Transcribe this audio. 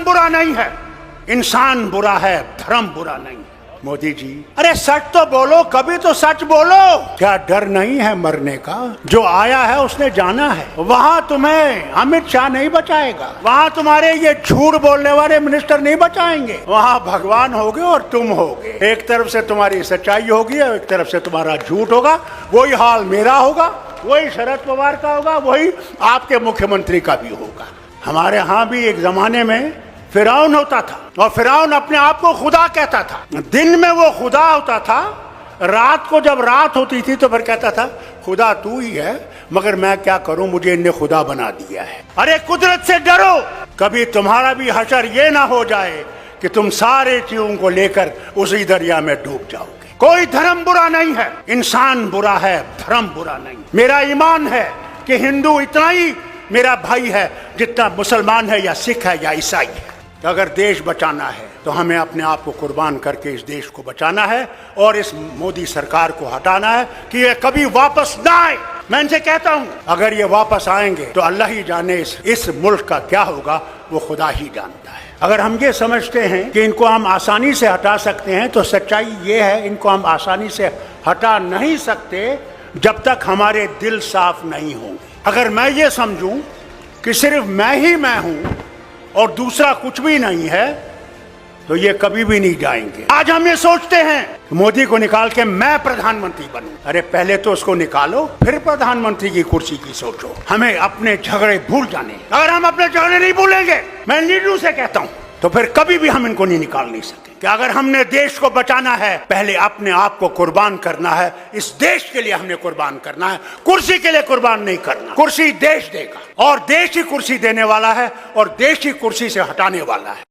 बुरा नहीं है, इंसान बुरा है, धर्म बुरा नहीं है। मोदी जी, अरे सच तो बोलो, कभी तो सच बोलो। क्या डर नहीं है मरने का? जो आया है उसने जाना है। वहाँ तुम्हें अमित शाह नहीं बचाएगा, वहाँ तुम्हारे ये झूठ बोलने वाले मिनिस्टर नहीं बचाएंगे। वहाँ भगवान होगे और तुम होगे। एक तरफ से तुम्हारी सच्चाई होगी और एक तरफ से तुम्हारा झूठ होगा। वही हाल मेरा होगा, वही शरद पवार का होगा, वही आपके मुख्यमंत्री का भी होगा। हमारे यहाँ भी एक जमाने में फिरौन होता था और फिरौन अपने आप को खुदा कहता था। दिन में वो खुदा होता था, रात को जब रात होती थी तो फिर कहता था खुदा तू ही है, मगर मैं क्या करूं, मुझे इनने खुदा बना दिया है। अरे कुदरत से डरो, कभी तुम्हारा भी हशर ये ना हो जाए कि तुम सारे चीजों को लेकर उसी दरिया में डूब जाओगे। कोई धर्म बुरा नहीं है, इंसान बुरा है, धर्म बुरा नहीं। मेरा ईमान है कि हिंदू इतना ही मेरा भाई है जितना मुसलमान है या सिख है या ईसाई है। अगर देश बचाना है तो हमें अपने आप को कुर्बान करके इस देश को बचाना है और इस मोदी सरकार को हटाना है कि ये कभी वापस ना आए। मैं इनसे कहता हूं, अगर ये वापस आएंगे तो अल्लाह ही जाने इस मुल्क का क्या होगा, वो खुदा ही जानता है। अगर हम ये समझते हैं कि इनको हम आसानी से हटा सकते हैं तो सच्चाई ये है, इनको हम आसानी से हटा नहीं सकते जब तक हमारे दिल साफ नहीं होंगे। अगर मैं ये समझूं कि सिर्फ मैं ही मैं हूं और दूसरा कुछ भी नहीं है तो ये कभी भी नहीं जाएंगे। आज हम ये सोचते हैं कि मोदी को निकाल के मैं प्रधानमंत्री बनूं। अरे पहले तो उसको निकालो, फिर प्रधानमंत्री की कुर्सी की सोचो। हमें अपने झगड़े भूल जाने। अगर हम अपने झगड़े नहीं भूलेंगे, मैं नीडू से कहता हूं, तो फिर कभी भी हम इनको नहीं निकाल नहीं सकते। कि अगर हमने देश को बचाना है, पहले अपने आप को कुर्बान करना है। इस देश के लिए हमने कुर्बान करना है, कुर्सी के लिए कुर्बान नहीं करना। कुर्सी देश देगा और देश ही कुर्सी देने वाला है और देश ही कुर्सी से हटाने वाला है।